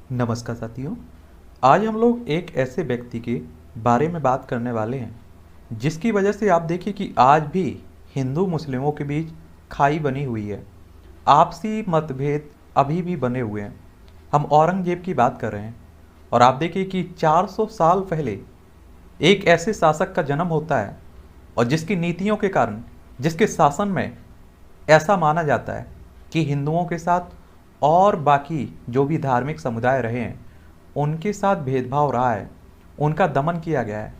नमस्कार साथियों। आज हम लोग एक ऐसे व्यक्ति के बारे में बात करने वाले हैं जिसकी वजह से आप देखिए कि आज भी हिंदू मुस्लिमों के बीच खाई बनी हुई है। आपसी मतभेद अभी भी बने हुए हैं। हम औरंगजेब की बात कर रहे हैं और आप देखिए कि 400 साल पहले एक ऐसे शासक का जन्म होता है और जिसकी नीतियों के कारण, जिसके शासन में ऐसा माना जाता है कि हिंदुओं के साथ और बाकी जो भी धार्मिक समुदाय रहे हैं उनके साथ भेदभाव रहा है, उनका दमन किया गया है,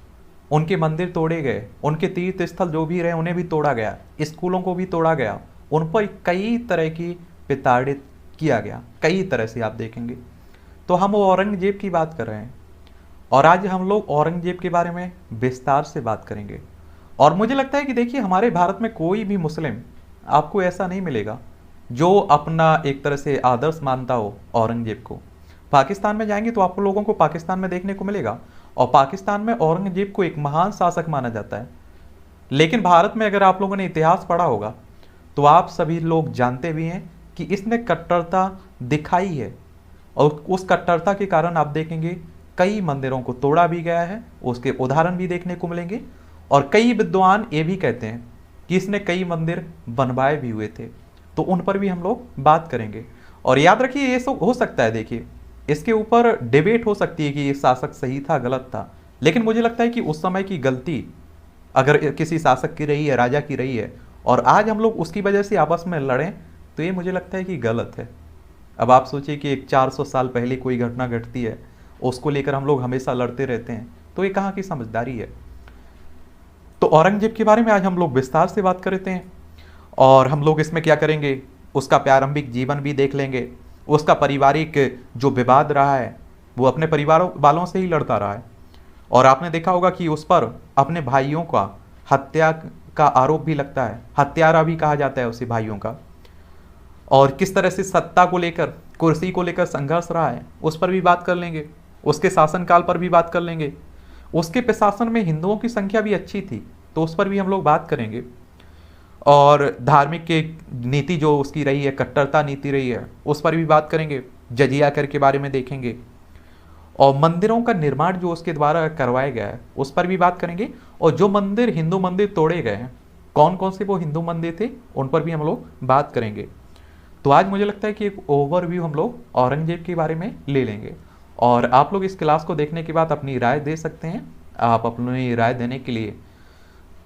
उनके मंदिर तोड़े गए, उनके तीर्थ स्थल जो भी रहे उन्हें भी तोड़ा गया, स्कूलों को भी तोड़ा गया, उन पर कई तरह की प्रताड़ित किया गया, कई तरह से आप देखेंगे। तो हम औरंगजेब की बात कर रहे हैं और आज हम लोग औरंगजेब के बारे में विस्तार से बात करेंगे। और मुझे लगता है कि देखिए हमारे भारत में कोई भी मुस्लिम आपको ऐसा नहीं मिलेगा जो अपना एक तरह से आदर्श मानता हो औरंगजेब को। पाकिस्तान में जाएंगे तो आप लोगों को पाकिस्तान में देखने को मिलेगा और पाकिस्तान में औरंगजेब को एक महान शासक माना जाता है। लेकिन भारत में अगर आप लोगों ने इतिहास पढ़ा होगा तो आप सभी लोग जानते भी हैं कि इसने कट्टरता दिखाई है और उस कट्टरता के कारण आप देखेंगे कई मंदिरों को तोड़ा भी गया है, उसके उदाहरण भी देखने को मिलेंगे। और कई विद्वान ये भी कहते हैं कि इसने कई मंदिर बनवाए भी हुए थे, तो उन पर भी हम लोग बात करेंगे। और याद रखिए ये सब हो सकता है, देखिए इसके ऊपर डिबेट हो सकती है कि ये शासक सही था गलत था, लेकिन मुझे लगता है कि उस समय की गलती अगर किसी शासक की रही है, राजा की रही है, और आज हम लोग उसकी वजह से आपस में लड़ें तो ये मुझे लगता है कि गलत है। अब आप सोचिए कि एक 400 साल पहले कोई घटना घटती है, उसको लेकर हम लोग हमेशा लड़ते रहते हैं, तो ये कहाँ की समझदारी है। तो औरंगजेब के बारे में आज हम लोग विस्तार से बात करते हैं और हम लोग इसमें क्या करेंगे, उसका प्रारंभिक जीवन भी देख लेंगे, उसका पारिवारिक जो विवाद रहा है वो अपने परिवार वालों से ही लड़ता रहा है। और आपने देखा होगा कि उस पर अपने भाइयों का हत्या का आरोप भी लगता है, हत्यारा भी कहा जाता है उसे भाइयों का। और किस तरह से सत्ता को लेकर, कुर्सी को लेकर संघर्ष रहा है उस पर भी बात कर लेंगे, उसके शासनकाल पर भी बात कर लेंगे। उसके प्रशासन में हिंदुओं की संख्या भी अच्छी थी तो उस पर भी हम लोग बात करेंगे। और धार्मिक के नीति जो उसकी रही है, कट्टरता नीति रही है, उस पर भी बात करेंगे। जजिया कर के बारे में देखेंगे और मंदिरों का निर्माण जो उसके द्वारा करवाया गया है उस पर भी बात करेंगे। और जो मंदिर, हिंदू मंदिर तोड़े गए हैं, कौन कौन से वो हिंदू मंदिर थे उन पर भी हम लोग बात करेंगे। तो आज मुझे लगता है कि एक ओवरव्यू हम लोग औरंगजेब के बारे में ले लेंगे और आप लोग इस क्लास को देखने के बाद अपनी राय दे सकते हैं। आप अपनी राय देने के लिए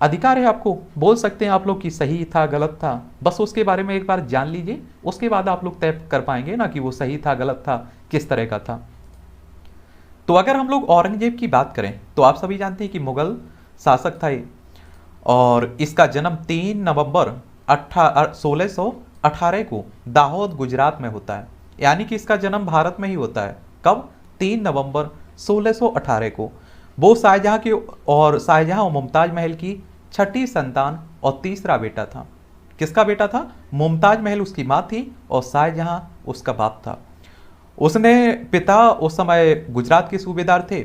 अधिकार है, आपको बोल सकते हैं आप लोग कि सही था गलत था, बस उसके बारे में एक बार जान लीजिए, उसके बाद आप लोग तय कर पाएंगे ना कि वो सही था गलत था, किस तरह का था। तो अगर हम लोग औरंगजेब की बात करें तो आप सभी जानते हैं कि मुगल शासक था ये, और इसका जन्म 3 नवंबर 1618 को दाहोद गुजरात में होता है। यानी कि इसका जन्म भारत में ही होता है। कब? 3 नवंबर 1618 को। वो शाहजहां और मुमताज महल की छठी संतान और तीसरा बेटा था। किसका बेटा था? मुमताज महल उसकी माँ थी और शाहजहां उसका बाप था। उसने पिता उस समय गुजरात के सूबेदार थे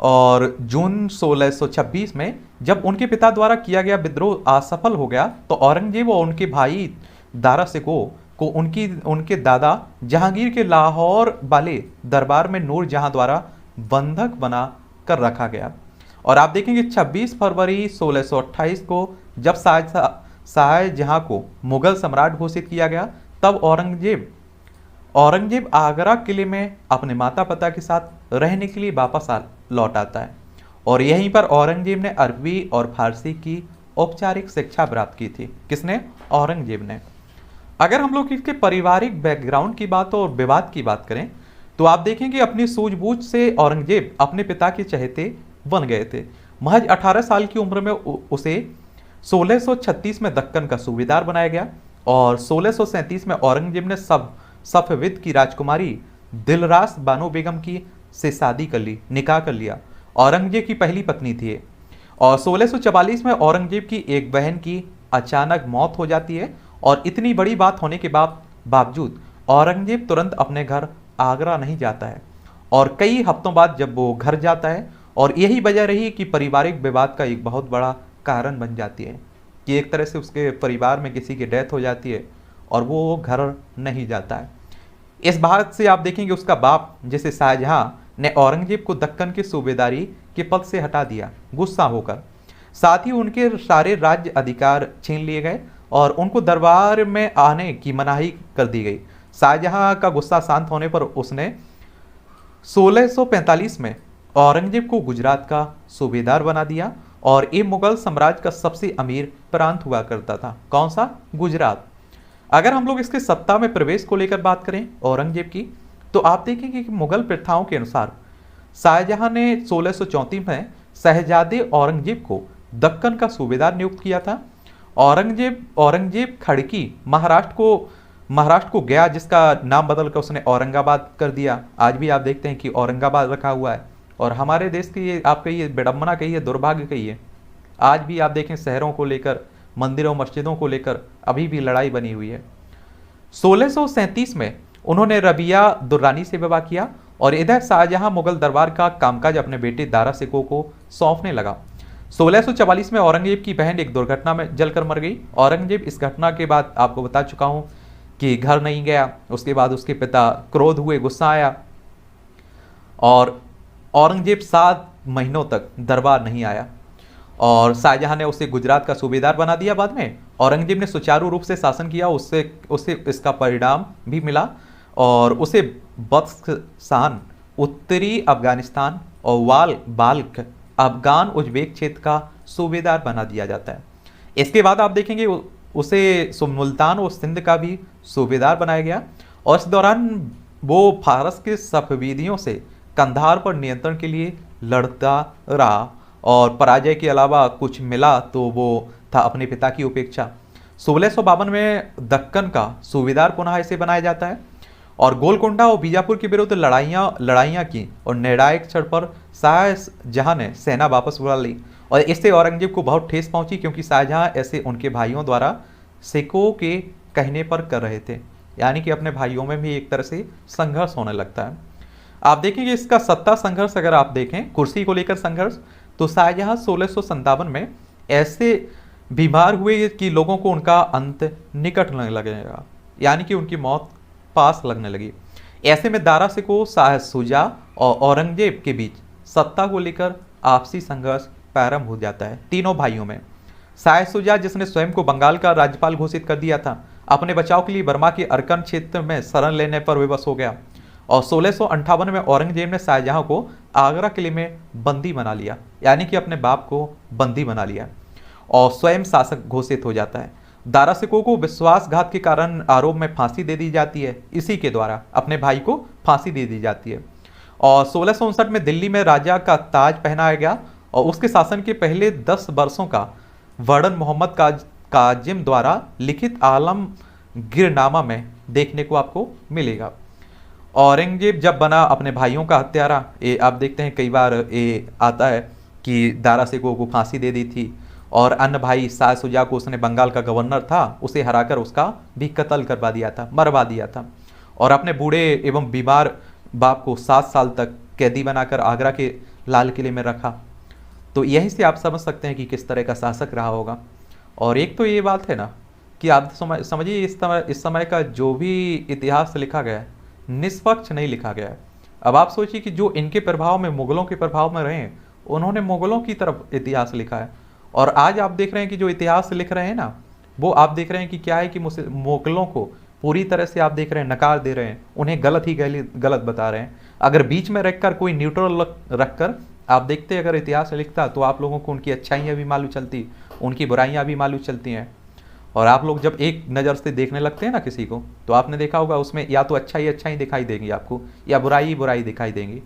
और जून 1626 में जब उनके पिता द्वारा किया गया विद्रोह असफल हो गया तो औरंगजेब और उनके भाई दारा सिकोह को उनके दादा जहांगीर के लाहौर वाले दरबार में नूर जहां द्वारा बंधक बना कर रखा गया। और आप देखेंगे 26 फरवरी 1628 को जब शाहजहां को मुगल सम्राट घोषित किया गया तब औरंगजेब आगरा किले में अपने माता पिता के साथ रहने के लिए वापस लौट आता है और यहीं पर औरंगजेब ने अरबी और फारसी की औपचारिक शिक्षा प्राप्त की थी। किसने? औरंगजेब ने। अगर हम लोग इसके पारिवारिक बैकग्राउंड की बात और विवाद की बात करें तो आप देखेंगे अपनी सूझबूझ से औरंगजेब अपने पिता के चहेते बन गए थे। महज 18 साल की उम्र में उसे 1636 में दक्कन का सूबेदार बनाया गया और 1637 में औरंगजेब ने सफविद की राजकुमारी दिलरास बानो बेगम की से शादी कर ली, निकाह कर लिया। औरंगजेब की पहली पत्नी थी। और 1644 में औरंगजेब की एक बहन की अचानक मौत हो जाती है और इतनी बड़ी बात होने के बावजूद औरंगजेब तुरंत अपने घर आगरा नहीं जाता है और कई हफ्तों बाद जब वो घर जाता है, और यही वजह रही कि पारिवारिक विवाद का एक बहुत बड़ा कारण बन जाती है कि एक तरह से उसके परिवार में किसी की डेथ हो जाती है और वो घर नहीं जाता है। इस बात से आप देखेंगे उसका बाप जैसे शाहजहां ने औरंगजेब को दक्कन के सूबेदारी के पद से हटा दिया गुस्सा होकर। साथ ही उनके सारे राज्य अधिकार छीन लिए गए और उनको दरबार में आने की मनाही कर दी गई। शाहजहां का गुस्सा शांत होने पर उसने 1645 में औरंगजेब को गुजरात का सूबेदार बना दिया और ये मुगल साम्राज्य का सबसे अमीर प्रांत हुआ करता था। कौन सा? गुजरात। अगर हम लोग इसके सत्ता में प्रवेश को लेकर बात करें औरंगजेब की, तो आप देखेंगे कि मुगल प्रथाओं के अनुसार शाहजहां ने 1634 में शहजादे औरंगजेब को दक्कन का सूबेदार नियुक्त किया था। औरंगजेब खड़की महाराष्ट्र को गया, जिसका नाम बदलकर उसने औरंगाबाद कर दिया। आज भी आप देखते हैं कि औरंगाबाद रखा हुआ है। और हमारे देश की ये आप कहिए विडम्बना कहिए, दुर्भाग्य कहिए, आज भी आप देखें शहरों को लेकर, मंदिरों मस्जिदों को लेकर अभी भी लड़ाई बनी हुई है। 1637 में उन्होंने रबिया दुर्रानी से विवाह किया और इधर शाहजहां मुगल दरबार का कामकाज अपने बेटे दारा शिकोह को सौंपने लगा। 1644 में औरंगजेब की बहन एक दुर्घटना में जलकर मर गई। औरंगजेब इस घटना के बाद आपको बता चुका हूं कि घर नहीं गया। उसके बाद उसके पिता क्रोध हुए, गुस्सा आया और औरंगजेब 7 महीनों तक दरबार नहीं आया और शाहजहां ने उसे गुजरात का सूबेदार बना दिया। बाद में औरंगजेब ने सुचारू रूप से शासन किया, उसे इसका परिणाम भी मिला और उसे बख्शान, उत्तरी अफगानिस्तान और बाल्क अफगान उज्बेक क्षेत्र का सूबेदार बना दिया जाता है। इसके बाद आप देखेंगे उसे मुल्तान और सिंध का भी सूबेदार बनाया गया और इस दौरान वो फारस के सफविदियों से कंधार पर नियंत्रण के लिए लड़ता रहा और पराजय के अलावा कुछ मिला तो वो था अपने पिता की उपेक्षा। 1652 में दक्कन का सूबेदार पुनः इसे बनाया जाता है और गोलकोंडा और बीजापुर के विरुद्ध लड़ाइयाँ की और निर्णायक क्षण पर शाहजहां ने सेना वापस बुला ली और इससे औरंगजेब को बहुत ठेस पहुंची, क्योंकि शाहजहां ऐसे उनके भाइयों द्वारा शिकोह के कहने पर कर रहे थे, यानी कि अपने भाइयों में भी एक तरह से संघर्ष होने लगता है। आप देखेंगे इसका सत्ता संघर्ष, अगर आप देखें कुर्सी को लेकर संघर्ष, तो शाहजहां 1657 में ऐसे बीमार हुए कि लोगों को उनका अंत निकट लगने लगेगा, यानी कि उनकी मौत पास लगने लगी। ऐसे में दारा शिकोह, शाह शुजा और औरंगजेब के बीच सत्ता को लेकर आपसी संघर्ष प्रारंभ हो जाता है तीनों भाइयों में। शाह शुजा, जिसने स्वयं को बंगाल का राज्यपाल घोषित कर दिया था, अपने बचाव के लिए बर्मा के अरकन क्षेत्र में शरण लेने पर विवश हो गया और 1658 में औरंगजेब ने शाहजहां को आगरा किले में बंदी बना लिया, यानी कि अपने बाप को बंदी बना लिया और स्वयं शासक घोषित हो जाता है। दारा शिकोह को विश्वासघात के कारण आरोप में फांसी दे दी जाती है, इसी के द्वारा अपने भाई को फांसी दे दी जाती है और 1659 में दिल्ली में राजा का ताज पहनाया गया और उसके शासन के पहले 10 वर्षों का वर्णन मोहम्मद काजिम द्वारा लिखित आलमगीरनामा में देखने को आपको मिलेगा। औरंगजेब जब बना अपने भाइयों का हत्यारा, ये आप देखते हैं कई बार ये आता है कि दारा शिकोह को फांसी दे दी थी और अन्य भाई शाह शुजा को उसने बंगाल का गवर्नर था, उसे हराकर उसका भी कत्ल करवा दिया था, मरवा दिया था और अपने बूढ़े एवं बीमार बाप को 7 साल तक कैदी बनाकर आगरा के लाल किले में रखा। तो यहीं से आप समझ सकते हैं कि किस तरह का शासक रहा होगा। और एक तो ये बात है ना कि आप समझिए इस समय का जो भी इतिहास लिखा गया है निष्पक्ष नहीं लिखा गया है। अब आप सोचिए कि जो इनके प्रभाव में, मुगलों के प्रभाव में रहे, उन्होंने मुगलों की तरफ इतिहास लिखा है और आज आप देख रहे हैं कि जो इतिहास लिख रहे हैं ना, वो आप देख रहे हैं कि क्या है कि मुगलों को पूरी तरह से आप देख रहे हैं नकार दे रहे हैं, उन्हें गलत बता रहे हैं। अगर बीच में रखकर कोई न्यूट्रल रखकर आप देखते अगर इतिहास लिखता तो आप लोगों को उनकी अच्छाइयाँ भी मालूम चलती, उनकी बुराइयाँ भी मालूम चलती हैं। और आप लोग जब एक नज़र से देखने लगते हैं ना किसी को, तो आपने देखा होगा उसमें या तो अच्छाई दिखाई देंगी आपको या बुराई दिखाई देंगी।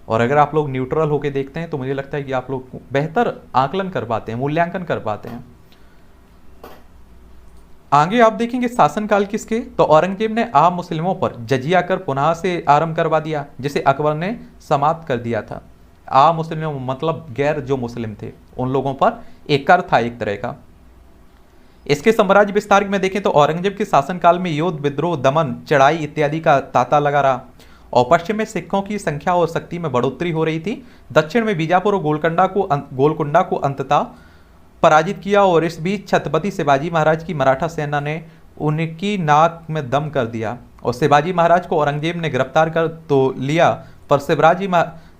और अगर आप लोग न्यूट्रल होकर देखते हैं तो मुझे लगता है कि आप लोग बेहतर आकलन कर पाते हैं, मूल्यांकन कर पाते हैं। आगे आप देखेंगे शासनकाल किसके, तो औरंगजेब ने आम मुस्लिमों पर जजिया कर पुनः से आरंभ करवा दिया, जिसे अकबर ने समाप्त कर दिया था। आम मुस्लिमों मतलब गैर जो मुस्लिम थे उन लोगों पर एक कर था एक तरह का। इसके साम्राज्य विस्तार में देखें तो औरंगजेब के शासनकाल में युद्ध, विद्रोह, दमन, चढ़ाई इत्यादि का तांता लगा रहा और पश्चिम में सिखों की संख्या और शक्ति में बढ़ोतरी हो रही थी। दक्षिण में बीजापुर और गोलकुंडा को अंततः पराजित किया और इस बीच छत्रपति शिवाजी महाराज की मराठा सेना ने उनकी नाक में दम कर दिया और शिवाजी महाराज को औरंगजेब ने गिरफ्तार कर तो लिया, पर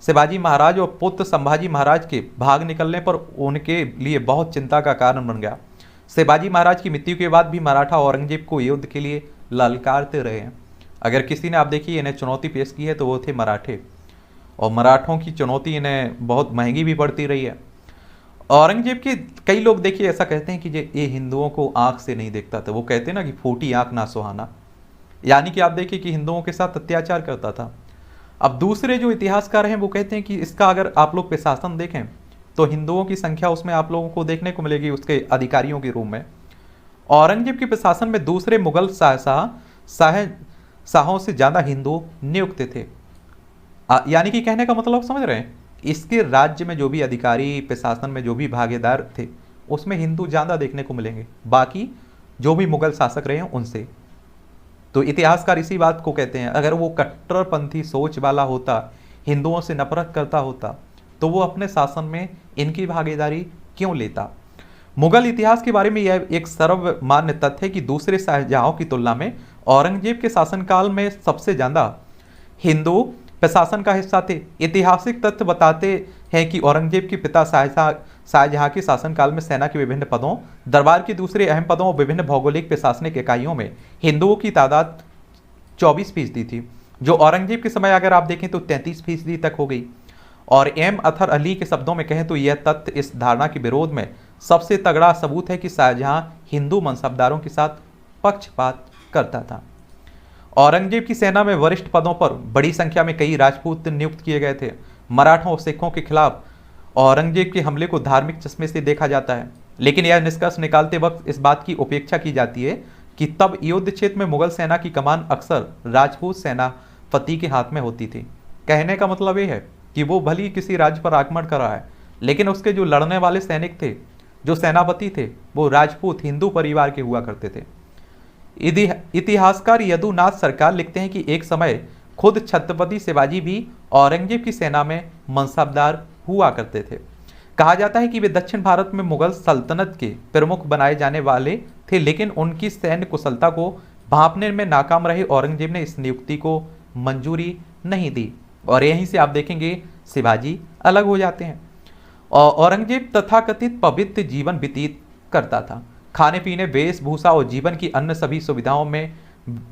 शिवाजी महाराज और पुत्र संभाजी महाराज के भाग निकलने पर उनके लिए बहुत चिंता का कारण बन गया। शिवाजी महाराज की मृत्यु के बाद भी मराठा औरंगजेब को युद्ध के लिए ललकारते रहे हैं। अगर किसी ने आप देखिए इन्हें चुनौती पेश की है तो वो थे मराठे, और मराठों की चुनौती इन्हें बहुत महंगी भी पड़ती रही है। औरंगजेब के कई लोग देखिए ऐसा कहते हैं कि ये हिंदुओं को आंख से नहीं देखता था। वो कहते हैं ना कि फूटी आंख ना सुहाना, यानी कि आप देखिए कि हिंदुओं के साथ अत्याचार करता था। अब दूसरे जो इतिहासकार हैं वो कहते हैं कि इसका अगर आप लोग प्रशासन देखें तो हिंदुओं की संख्या उसमें आप लोगों को देखने को मिलेगी उसके अधिकारियों के रूप में। औरंगजेब के प्रशासन में दूसरे मुगल शाहों से ज़्यादा हिंदू नियुक्त थे। यानी कि कहने का मतलब समझ रहे हैं, इसके राज्य में जो भी अधिकारी, प्रशासन में जो भी भागीदार थे, उसमें हिंदू ज़्यादा देखने को मिलेंगे बाकी जो भी मुगल शासक रहे हैं उनसे। तो इतिहासकार इसी बात को कहते हैं, अगर वो कट्टरपंथी सोच वाला होता, हिंदुओं से नफरत करता होता, तो वो अपने शासन में इनकी भागीदारी क्यों लेता। मुगल इतिहास के बारे में यह एक सर्वमान्य तथ्य है कि दूसरे शाहजहां की तुलना में औरंगजेब के शासनकाल में सबसे ज़्यादा हिंदू प्रशासन का हिस्सा थे। ऐतिहासिक तथ्य बताते हैं कि औरंगजेब के पिता शाहजहां के शासनकाल में सेना के विभिन्न पदों, दरबार के दूसरे अहम पदों और विभिन्न भौगोलिक प्रशासनिक इकाइयों में हिंदुओं की तादाद 24% थी, जो औरंगजेब के समय अगर आप देखें तो 33% तक हो गई। और एम अथर अली के शब्दों में कहें तो यह तथ्य इस धारणा के विरोध में सबसे तगड़ा सबूत है कि शाहजहां हिंदू मनसबदारों के साथ पक्षपात करता था। औरंगजेब की सेना में वरिष्ठ पदों पर बड़ी संख्या में कई राजपूत नियुक्त किए गए थे। मराठों और सिखों के खिलाफ औरंगजेब के हमले को धार्मिक चश्मे से देखा जाता है, लेकिन यह निष्कर्ष निकालते वक्त इस बात की उपेक्षा की जाती है कि तब युद्ध क्षेत्र में मुगल सेना की कमान अक्सर राजपूत सेनापति के हाथ में होती थी। कहने का मतलब यह है कि वो भली किसी राज्य पर आक्रमण कर रहा है, लेकिन उसके जो लड़ने वाले सैनिक थे, जो सेनापति थे, वो राजपूत हिंदू परिवार के हुआ करते थे। इतिहासकार यदुनाथ सरकार लिखते हैं कि एक समय खुद छत्रपति शिवाजी भी औरंगजेब की सेना में मनसबदार हुआ करते थे। कहा जाता है कि वे दक्षिण भारत में मुगल सल्तनत के प्रमुख बनाए जाने वाले थे, लेकिन उनकी सैन्य कुशलता को भांपने में नाकाम रहे औरंगजेब ने इस नियुक्ति को मंजूरी नहीं दी, और यहीं से आप देखेंगे शिवाजी अलग हो जाते हैं। और औरंगजेब तथाकथित पवित्र जीवन व्यतीत करता था। खाने पीने, वेशभूषा और जीवन की अन्य सभी सुविधाओं में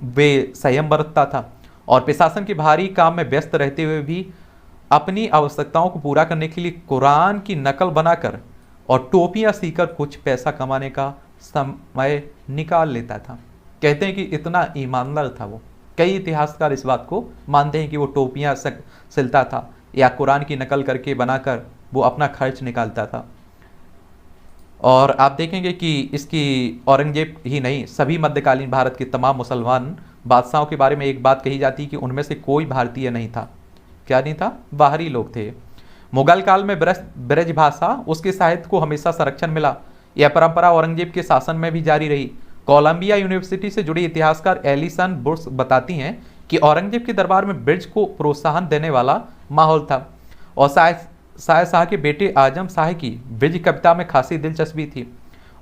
वे संयम बरतता था, और प्रशासन के भारी काम में व्यस्त रहते हुए भी अपनी आवश्यकताओं को पूरा करने के लिए कुरान की नकल बनाकर और टोपियां सीकर कुछ पैसा कमाने का समय निकाल लेता था। कहते हैं कि इतना ईमानदार था वो। कई इतिहासकार इस बात को मानते हैं कि वो टोपियां सिलता था या कुरान की नकल करके बनाकर वो अपना खर्च निकालता था। और आप देखेंगे कि इसकी औरंगजेब ही नहीं, सभी मध्यकालीन भारत के तमाम मुसलमान बादशाहों के बारे में एक बात कही जाती है कि उनमें से कोई भारतीय नहीं था। क्या नहीं था? बाहरी लोग थे। मुगल काल में ब्रज भाषा, उसके साहित्य को हमेशा संरक्षण मिला। यह परंपरा औरंगजेब के शासन में भी जारी रही। कोलंबिया यूनिवर्सिटी से जुड़ी इतिहासकार एलिसन बुर्स बताती हैं कि औरंगजेब के दरबार में ब्रज को प्रोत्साहन देने वाला माहौल था, और शाह के बेटे आजम शाह की ब्रज कविता में खासी दिलचस्पी थी,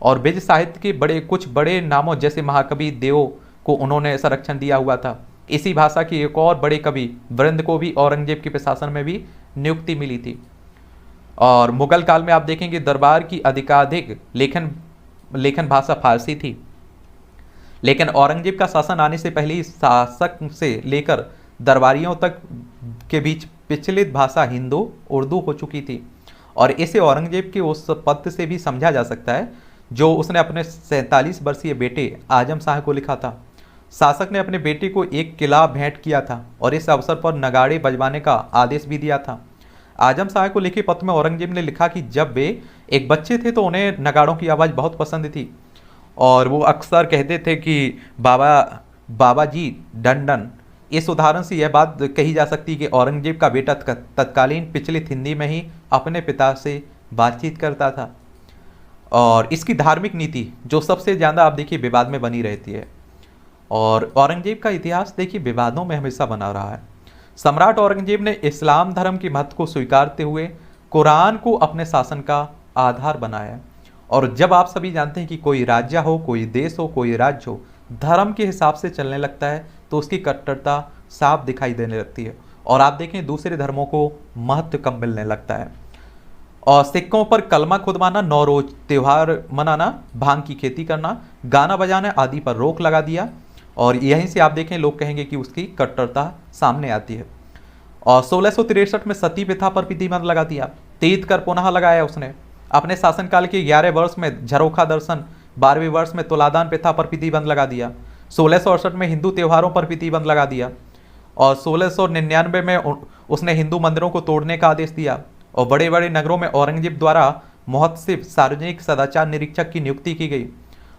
और ब्रज साहित्य के कुछ बड़े नामों जैसे महाकवि देव को उन्होंने संरक्षण दिया हुआ था। इसी भाषा के एक और बड़े कवि वृंद को भी औरंगजेब के प्रशासन में भी नियुक्ति मिली थी। और मुगल काल में आप देखेंगे दरबार की अधिकाधिक लेखन भाषा फारसी थी, लेकिन औरंगजेब का शासन आने से पहले ही शासक से लेकर दरबारियों तक के बीच विचलित भाषा हिंदू उर्दू हो चुकी थी। और इसे औरंगजेब के उस पत्र से भी समझा जा सकता है जो उसने अपने 47 वर्षीय बेटे आजम शाह को लिखा था। शासक ने अपने बेटे को एक किला भेंट किया था और इस अवसर पर नगाड़े बजवाने का आदेश भी दिया था। आजम शाह को लिखे पत्र में औरंगजेब ने लिखा कि जब वे एक बच्चे थे तो उन्हें नगाड़ों की आवाज़ बहुत पसंद थी, और वो अक्सर कहते थे कि बाबा जी डंडन। इस उदाहरण से यह बात कही जा सकती है कि औरंगजेब का बेटा तत्कालीन पिछलित हिंदी में ही अपने पिता से बातचीत करता था। और इसकी धार्मिक नीति जो सबसे ज़्यादा आप देखिए विवाद में बनी रहती है, और औरंगजेब का इतिहास देखिए विवादों में हमेशा बना रहा है। सम्राट औरंगजेब ने इस्लाम धर्म के महत्व को स्वीकारते हुए कुरान को अपने शासन का आधार बनाया। और जब आप सभी जानते हैं कि कोई राज्य हो, कोई देश हो, कोई राज्य हो, धर्म के हिसाब से चलने लगता है, तो उसकी कट्टरता साफ दिखाई देने लगती है और आप देखें दूसरे धर्मों को महत्व कम मिलने लगता है। और सिक्कों पर कलमा खुदवाना, नौरोज त्यौहार मनाना, भांग की खेती करना, गाना बजाना आदि पर रोक लगा दिया। और यहीं से आप देखें लोग कहेंगे कि उसकी कट्टरता सामने आती है। और 1663 में सती प्रथा पर प्रतिबंध लगा दिया। तीर्थ कर पुनः लगाया उसने। अपने शासनकाल के 11 वर्ष में झरोखा दर्शन, 12वें वर्ष में तुलादान प्रथा पर प्रतिबंध लगा दिया। 1668 में हिंदू त्योहारों पर प्रतिबंध लगा दिया और 1699 में उसने हिंदू मंदिरों को तोड़ने का आदेश दिया। और बड़े बड़े नगरों में औरंगजेब द्वारा महोत्सव सार्वजनिक सदाचार निरीक्षक की नियुक्ति की गई।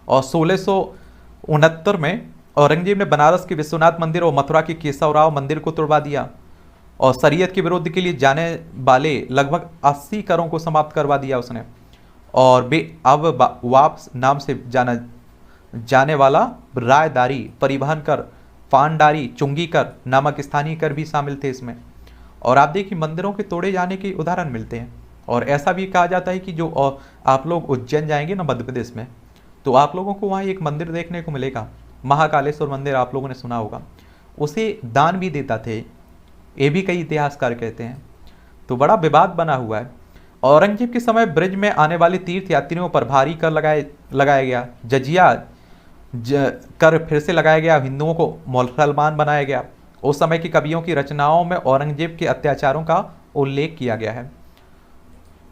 और 1669 में औरंगजेब ने बनारस के विश्वनाथ मंदिर और मथुरा के केशवराव मंदिर को तोड़वा दिया और शरीयत के विरुद्ध के लिए जाने वाले लगभग 80 करों को समाप्त करवा दिया उसने। और वे अब वापस नाम से जाना जाने वाला रायदारी, परिवहन कर, फानदारी, चुंगी कर नामक स्थानीय कर भी शामिल थे इसमें। और आप देखिए मंदिरों के तोड़े जाने के उदाहरण मिलते हैं। और ऐसा भी कहा जाता है कि जो आप लोग उज्जैन जाएंगे ना मध्य प्रदेश में, तो आप लोगों को वहाँ एक मंदिर देखने को मिलेगा, महाकालेश्वर मंदिर, आप लोगों ने सुना होगा। उसे दान भी देता थे, ये भी कई इतिहासकार कहते हैं। तो बड़ा विवाद बना हुआ है। औरंगजेब के समय ब्रज में आने वाले तीर्थ यात्रियों पर भारी कर लगाया गया। जजिया कर फिर से लगाया गया। हिंदुओं को मुसलमान बनाया गया। उस समय की कवियों की रचनाओं में औरंगजेब के अत्याचारों का उल्लेख किया गया है।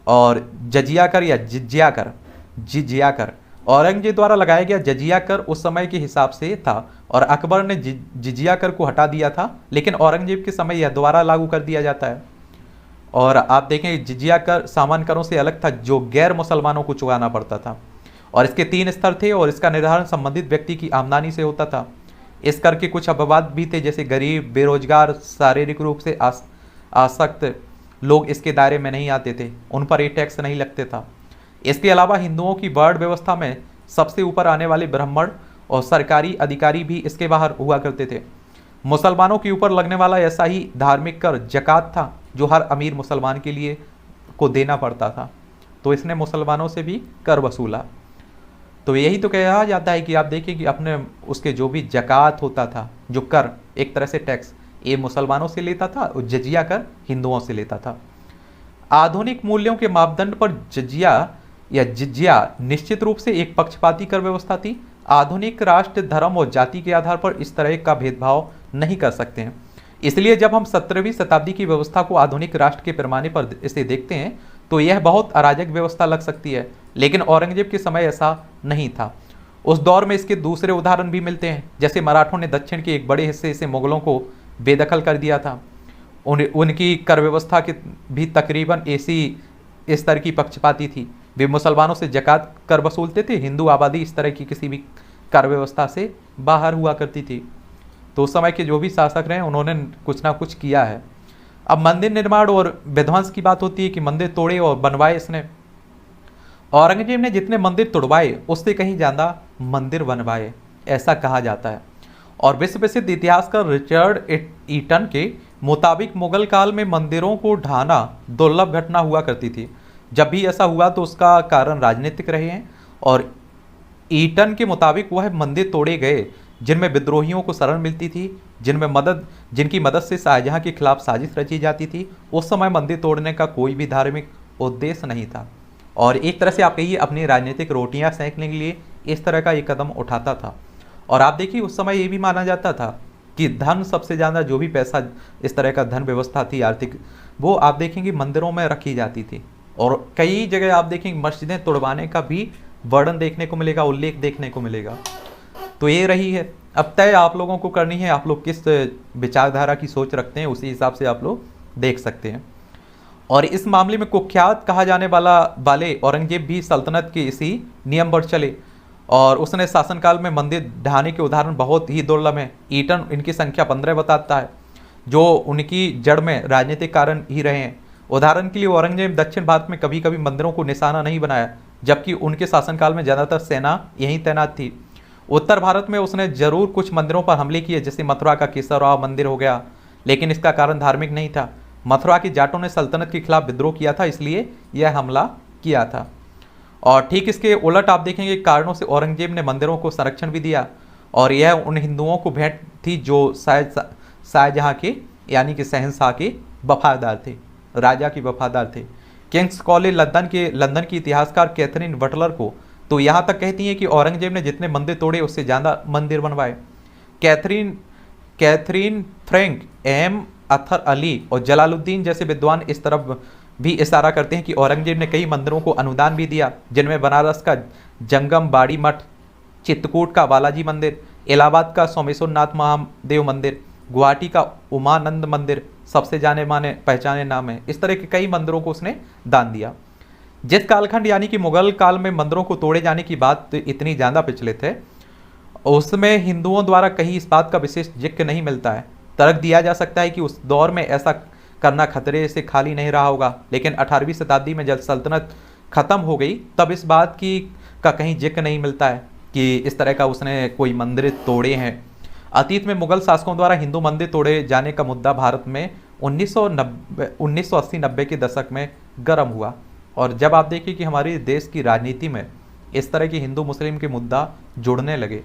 और जजिया कर या जिजिया कर औरंगजेब द्वारा लगाया गया। जजिया कर उस समय के हिसाब से था और अकबर ने जिजिया कर को हटा दिया था, लेकिन औरंगजेब के समय यह दोबारा लागू कर दिया जाता है। और आप देखें जिजिया कर सामान्य करों से अलग था जो गैर मुसलमानों को चुकाना पड़ता था। और इसके 3 स्तर थे और इसका निर्धारण संबंधित व्यक्ति की आमदनी से होता था। इस कर के कुछ अपवाद भी थे, जैसे गरीब, बेरोजगार, शारीरिक रूप से आसक्त लोग इसके दायरे में नहीं आते थे, उन पर ये टैक्स नहीं लगते था। इसके अलावा हिंदुओं की वर्ण व्यवस्था में सबसे ऊपर आने वाले ब्राह्मण और सरकारी अधिकारी भी इसके बाहर हुआ करते थे। मुसलमानों के ऊपर लगने वाला ऐसा ही धार्मिक कर जकात था जो हर अमीर मुसलमान के लिए को देना पड़ता था। तो इसने मुसलमानों से भी कर वसूला। तो यही तो कहा जाता है कि आप देखिए कि अपने उसके जो भी जकात होता था, जो कर एक तरह से टैक्स, ये मुसलमानों से लेता था और जजिया कर हिंदुओं से लेता था। आधुनिक मूल्यों के मापदंड पर जजिया या जिजिया निश्चित रूप से एक पक्षपाती कर व्यवस्था थी। आधुनिक राष्ट्र धर्म और जाति के आधार पर इस तरह का भेदभाव नहीं कर सकते हैं। इसलिए जब हम 17वीं शताब्दी की व्यवस्था को आधुनिक राष्ट्र के पैमाने पर इसे देखते हैं तो यह बहुत अराजक व्यवस्था लग सकती है, लेकिन औरंगजेब के समय ऐसा नहीं था। उस दौर में इसके दूसरे उदाहरण भी मिलते हैं, जैसे मराठों ने दक्षिण के एक बड़े हिस्से से मुगलों को बेदखल कर दिया था। उनकी कर व्यवस्था की भी तकरीबन ऐसी स्तर की पक्षपाती थी। वे मुसलमानों से जकात कर वसूलते थे, हिंदू आबादी इस तरह की किसी भी कर व्यवस्था से बाहर हुआ करती थी। तो उस समय के जो भी शासक रहे उन्होंने कुछ ना कुछ किया है। अब मंदिर निर्माण और विध्वंस की बात होती है कि मंदिर तोड़े और बनवाए इसने। औरंगजेब ने जितने मंदिर तोड़वाए उससे कहीं ज़्यादा मंदिर बनवाए, ऐसा कहा जाता है। और विश्व प्रसिद्ध इतिहासकार रिचर्ड ईटन के मुताबिक मुगल काल में मंदिरों को ढाना दुर्लभ घटना हुआ करती थी। जब भी ऐसा हुआ तो उसका कारण राजनीतिक रहे हैं। और ईटन के मुताबिक वह मंदिर तोड़े गए जिनमें विद्रोहियों को शरण मिलती थी, जिनकी मदद से शाहजहां के खिलाफ साजिश रची जाती थी। उस समय मंदिर तोड़ने का कोई भी धार्मिक उद्देश्य नहीं था और एक तरह से आप कहिए अपनी राजनीतिक रोटियां सेंकने के लिए इस तरह का एक कदम उठाता था। और आप देखिए उस समय ये भी माना जाता था कि धन सबसे ज़्यादा जो भी पैसा इस तरह का धन व्यवस्था थी आर्थिक, वो आप देखेंगे मंदिरों में रखी जाती थी। और कई जगह आप देखेंगे मस्जिदें तोड़वाने का भी वर्णन देखने को मिलेगा, उल्लेख देखने को मिलेगा। तो ये रही है। अब तय आप लोगों को करनी है, आप लोग किस विचारधारा की सोच रखते हैं उसी हिसाब से आप लोग देख सकते हैं। और इस मामले में कुख्यात कहा जाने वाले औरंगजेब भी सल्तनत के इसी नियम पर चले और उसने शासनकाल में मंदिर ढहाने के उदाहरण बहुत ही दुर्लभ हैं। ईटन इनकी संख्या 15 बताता है जो उनकी जड़ में राजनीतिक कारण ही रहे हैं। उदाहरण के लिए औरंगजेब दक्षिण भारत में कभी कभी मंदिरों को निशाना नहीं बनाया, जबकि उनके शासनकाल में ज़्यादातर सेना यहीं तैनात थी। उत्तर भारत में उसने जरूर कुछ मंदिरों पर हमले किए, जैसे मथुरा का केशवराव मंदिर हो गया, लेकिन इसका कारण धार्मिक नहीं था। मथुरा के जाटों ने सल्तनत के खिलाफ विद्रोह किया था, इसलिए यह हमला किया था। और ठीक इसके उलट आप देखेंगे कारणों से औरंगजेब ने मंदिरों को संरक्षण भी दिया और यह उन हिंदुओं को भेंट थी जो शायद शाहजहाँ के यानी कि शहंशाह के वफादार थे, राजा के वफादार थे। किंग्स कॉलेज लंदन की इतिहासकार कैथरीन बटलर को तो यहाँ तक कहती हैं कि औरंगजेब ने जितने मंदिर तोड़े उससे ज़्यादा मंदिर बनवाए। Catherine Frank, M Athar Ali और जलालुद्दीन जैसे विद्वान इस तरफ भी इशारा करते हैं कि औरंगजेब ने कई मंदिरों को अनुदान भी दिया, जिनमें बनारस का जंगम बाड़ी मठ, चित्रकूट का बालाजी मंदिर, इलाहाबाद का सोमेश्वर नाथ महादेव मंदिर, गुवाहाटी का उमानंद मंदिर सबसे जाने माने पहचाने नाम है। इस तरह के कई मंदिरों को उसने दान दिया। जिस कालखंड यानी कि मुगल काल में मंदिरों को तोड़े जाने की बात इतनी ज़्यादा प्रचलित है, उसमें हिंदुओं द्वारा कहीं इस बात का विशेष जिक्र नहीं मिलता है। तर्क दिया जा सकता है कि उस दौर में ऐसा करना खतरे से खाली नहीं रहा होगा, लेकिन 18वीं शताब्दी में जब सल्तनत खत्म हो गई तब इस बात की का कहीं जिक्र नहीं मिलता है कि इस तरह का उसने कोई मंदिर तोड़े हैं। अतीत में मुगल शासकों द्वारा हिंदू मंदिर तोड़े जाने का मुद्दा भारत में 1980-90 के दशक में गर्म हुआ। और जब आप देखिए कि हमारे देश की राजनीति में इस तरह के हिंदू मुस्लिम के मुद्दा जुड़ने लगे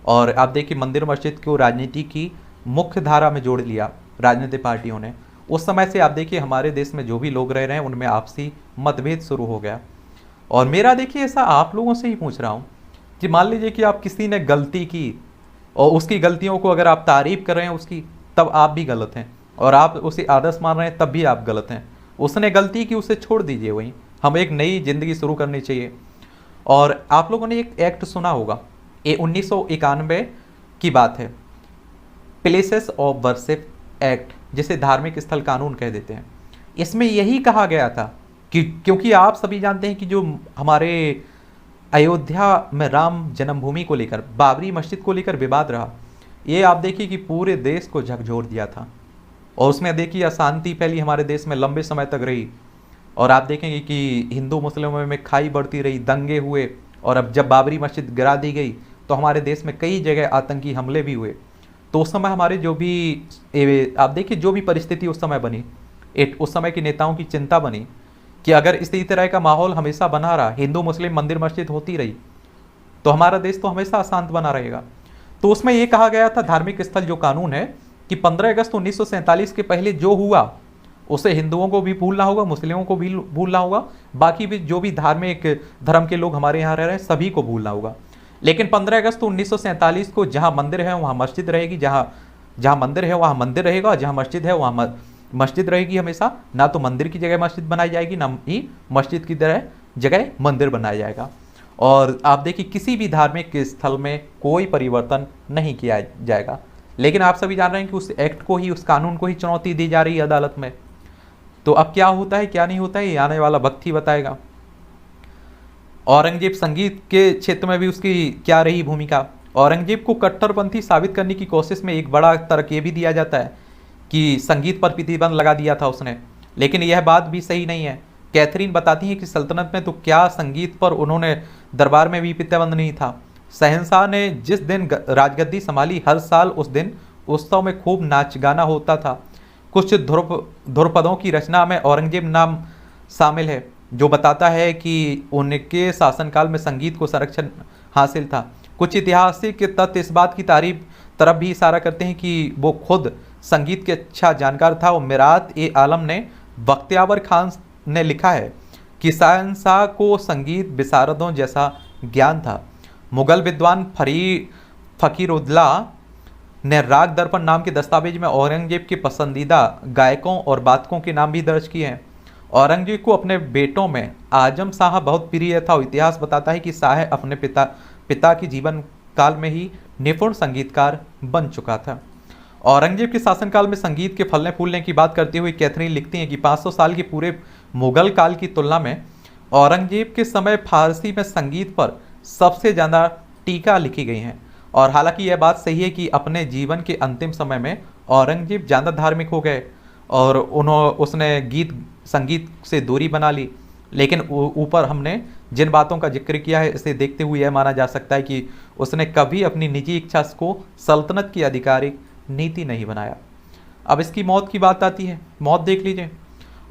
और आप देखिए मंदिर मस्जिद को राजनीति की मुख्य धारा में जोड़ लिया राजनीतिक पार्टियों ने, उस समय से आप देखिए हमारे देश में जो भी लोग रह रहे हैं उनमें आपसी मतभेद शुरू हो गया। और मेरा देखिए ऐसा आप लोगों से ही पूछ रहा हूँ कि मान लीजिए कि आप किसी ने गलती की और उसकी गलतियों को अगर आप तारीफ कर रहे हैं उसकी, तब आप भी गलत हैं, और आप उसे आदर्श मान रहे हैं तब भी आप गलत हैं। उसने गलती की, उसे छोड़ दीजिए, वहीं हमें एक नई जिंदगी शुरू करनी चाहिए। और आप लोगों ने एक एक्ट सुना होगा, ये 1991 की बात है, प्लेसेस ऑफ वर्शिप एक्ट, जिसे धार्मिक स्थल कानून कह देते हैं। इसमें यही कहा गया था कि क्योंकि आप सभी जानते हैं कि जो हमारे अयोध्या में राम जन्मभूमि को लेकर, बाबरी मस्जिद को लेकर विवाद रहा, ये आप देखिए कि पूरे देश को झकझोर दिया था और उसमें देखिए अशांति फैली हमारे देश में लंबे समय तक रही। और आप देखेंगे कि हिंदू मुस्लिमों में खाई बढ़ती रही, दंगे हुए, और अब जब बाबरी मस्जिद गिरा दी गई तो हमारे देश में कई जगह आतंकी हमले भी हुए। तो उस समय हमारे जो भी आप देखिए जो भी परिस्थिति उस समय बनी, उस समय के नेताओं की चिंता बनी कि अगर इसी तरह का माहौल हमेशा बना रहा, हिंदू मुस्लिम मंदिर मस्जिद होती रही, तो हमारा देश तो हमेशा अशांत बना रहेगा। तो उसमें ये कहा गया था, धार्मिक स्थल जो कानून है, कि 15 अगस्त 1947 के पहले जो हुआ उसे हिंदुओं को भी भूलना होगा, मुस्लिमों को भी भूलना होगा, बाकी भी जो भी धार्मिक धर्म के लोग हमारे यहाँ रह रहे हैं सभी को भूलना होगा। लेकिन 15 अगस्त 1947 को जहाँ मंदिर है वहाँ मस्जिद रहेगी, जहाँ मंदिर है वहाँ मंदिर रहेगा, जहाँ मस्जिद है वहाँ मस्जिद रहेगी हमेशा। ना तो मंदिर की जगह मस्जिद बनाई जाएगी, ना ही मस्जिद की जगह मंदिर बनाया जाएगा। और आप देखिए किसी भी धार्मिक स्थल में कोई परिवर्तन नहीं किया जाएगा। लेकिन आप सभी जान रहे हैं कि उस एक्ट को ही, उस कानून को ही चुनौती दी जा रही है अदालत में। तो अब क्या होता है क्या नहीं होता है, ये आने वाला वक्त ही बताएगा। औरंगजेब, संगीत के क्षेत्र में भी उसकी क्या रही भूमिका। औरंगजेब को कट्टरपंथी साबित करने की कोशिश में एक बड़ा तर्क ये भी दिया जाता है कि संगीत पर प्रतिबंध लगा दिया था उसने, लेकिन यह बात भी सही नहीं है। कैथरीन बताती हैं कि सल्तनत में तो क्या, संगीत पर उन्होंने दरबार में भी प्रतिबंध नहीं था। शहंशाह ने जिस दिन राजगद्दी संभाली, हर साल उस दिन उत्सव में खूब नाच गाना होता था। कुछ ध्रुपदों की रचना में औरंगजेब नाम शामिल है, जो बताता है कि उनके शासनकाल में संगीत को संरक्षण हासिल था। कुछ ऐतिहासिक तथ्य इस बात की तरफ भी इशारा करते हैं कि वो खुद संगीत के अच्छा जानकार था। और मिरात-ए-आलम ने, बख्तियावर खान ने लिखा है कि शहंशाह को संगीत विशारदों जैसा ज्ञान था। मुगल विद्वान फकीरुद्दौला ने राग दर्पण नाम के दस्तावेज में औरंगजेब के पसंदीदा गायकों और वादकों के नाम भी दर्ज किए हैं। औरंगजेब को अपने बेटों में आजम शाह बहुत प्रिय था। इतिहास बताता है कि शाह अपने पिता के जीवन काल में ही निपुण संगीतकार बन चुका था। औरंगजेब के शासनकाल में संगीत के फलने फूलने की बात करते हुए कैथरीन लिखती हैं कि 500 साल के पूरे मुगल काल की तुलना में औरंगजेब के समय फारसी में संगीत पर सबसे ज़्यादा टीका लिखी गई हैं। और हालांकि यह बात सही है कि अपने जीवन के अंतिम समय में औरंगजेब ज़्यादा धार्मिक हो गए और उसने संगीत से दूरी बना ली। लेकिन ऊपर हमने जिन बातों का जिक्र किया है, इसे देखते हुए यह माना जा सकता है कि उसने कभी अपनी निजी इच्छा को सल्तनत की आधिकारिक नीति नहीं बनाया। अब इसकी मौत की बात आती है। मौत देख लीजिए।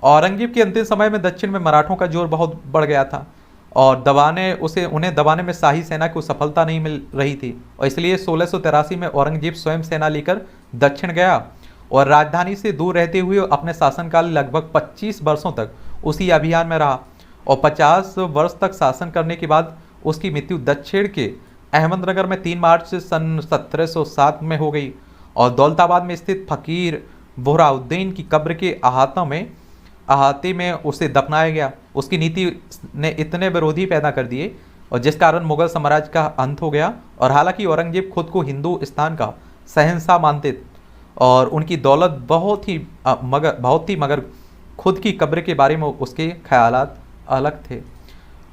औरंगजेब के अंतिम समय में दक्षिण में मराठों का जोर बहुत बढ़ गया था। और उन्हें दबाने में शाही सेना को सफलता नहीं मिल रही थी, और इसलिए 1683 में औरंगजेब स्वयं सेना लेकर दक्षिण गया और राजधानी से दूर रहते हुए अपने शासनकाल लगभग 25 वर्षों तक उसी अभियान में रहा, और 50 वर्ष तक शासन करने के बाद उसकी मृत्यु दक्षिण के अहमदनगर में 3 मार्च सन 1707 में हो गई, और दौलताबाद में स्थित फकीर बुरहाउद्दीन की कब्र के अहाते में उसे दफनाया गया। उसकी नीति ने इतने विरोधी पैदा कर दिए और जिस कारण मुगल साम्राज्य का अंत हो गया। और हालांकि औरंगजेब खुद को हिंदुस्तान का शहंशाह मानते और उनकी दौलत बहुत ही मगर खुद की कब्र के बारे में उसके ख्यालात अलग थे,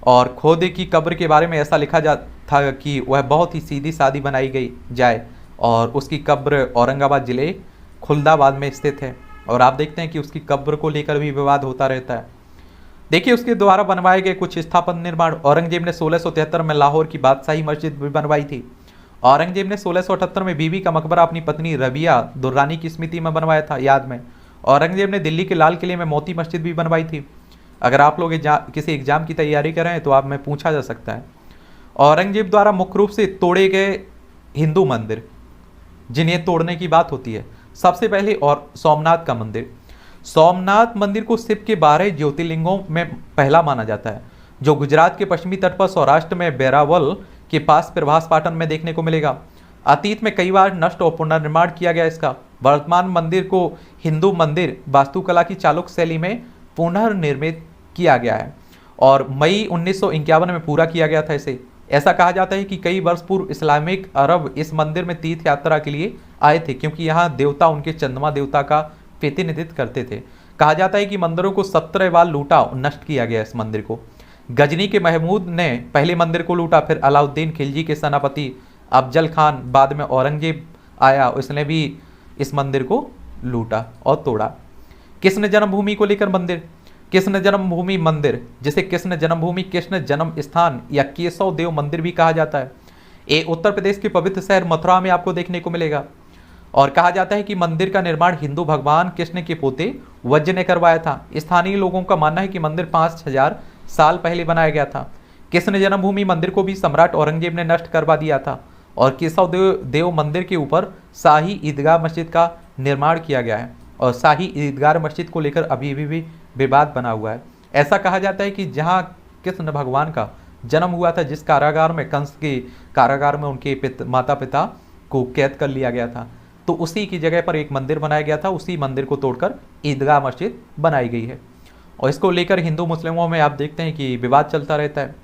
और खुद की कब्र के बारे में ऐसा लिखा जा था कि वह बहुत ही सीधी सादी बनाई गई जाए, और उसकी कब्र औरंगाबाद जिले खुलदाबाद में स्थित है। और आप देखते हैं कि उसकी कब्र को लेकर भी विवाद होता रहता है। देखिए, उसके द्वारा बनवाए गए कुछ स्थापत्य निर्माण। औरंगजेब ने 1673 में लाहौर की बादशाही मस्जिद भी बनवाई थी। औरंगजेब ने 1678 में बीबी का मकबरा अपनी पत्नी रबिया दुर्रानी की स्मृति में बनवाया था, याद में। औरंगजेब ने दिल्ली के लाल किले में मोती मस्जिद भी बनवाई थी। अगर आप लोग किसी एग्जाम की तैयारी कर रहे हैं तो आप में पूछा जा सकता है। औरंगजेब द्वारा मुख्य रूप से तोड़े गए हिंदू मंदिर, जिन्हें तोड़ने की बात होती है, सबसे पहले और सोमनाथ का मंदिर। सोमनाथ मंदिर को शिव के 12 ज्योतिर्लिंगों में पहला माना जाता है, जो गुजरात के पश्चिमी तट पर सौराष्ट्र में बेरावल के पास प्रभास पाटन में देखने को मिलेगा। अतीत में कई बार नष्ट और पुनर्निर्माण किया गया इसका। वर्तमान मंदिर को हिंदू मंदिर वास्तुकला की चालुक्य शैली में पुनर्निर्मित किया गया है और मई 1951 में पूरा किया गया था इसे। ऐसा कहा जाता है कि कई वर्ष पूर्व इस्लामिक अरब इस मंदिर में तीर्थ यात्रा के लिए आए थे, क्योंकि यहाँ देवता उनके चंद्रमा देवता का प्रतिनिधित्व करते थे। कहा जाता है कि मंदिरों को 17 बार लूटा, नष्ट किया गया इस मंदिर को। गजनी के महमूद ने पहले मंदिर को लूटा, फिर अलाउद्दीन खिलजी के सेनापति अफजल खान, बाद में औरंगजेब आया, उसने भी इस मंदिर को लूटा और तोड़ा। कृष्ण जन्मभूमि को लेकर मंदिर। कृष्ण जन्मभूमि मंदिर, जिसे कृष्ण जन्मभूमि, कृष्ण जन्म स्थान या केशव देव मंदिर भी कहा जाता है, ये उत्तर प्रदेश के पवित्र शहर मथुरा में आपको देखने को मिलेगा। और कहा जाता है कि मंदिर का निर्माण हिंदू भगवान कृष्ण के पोते वज्र ने करवाया था। स्थानीय लोगों का मानना है कि मंदिर 5000 साल पहले बनाया गया था। कृष्ण जन्मभूमि मंदिर को भी सम्राट औरंगजेब ने नष्ट करवा दिया था और केशव देव मंदिर के ऊपर शाही ईदगाह मस्जिद का निर्माण किया गया है, और शाही ईदगाह मस्जिद को लेकर अभी भी विवाद बना हुआ है। ऐसा कहा जाता है कि जहां कृष्ण भगवान का जन्म हुआ था, जिस कारागार में, कंस के कारागार में उनके माता पिता को कैद कर लिया गया था, तो उसी की जगह पर एक मंदिर बनाया गया था। उसी मंदिर को तोड़कर ईदगाह मस्जिद बनाई गई है, और इसको लेकर हिंदू मुस्लिमों में आप देखते हैं कि विवाद चलता रहता है।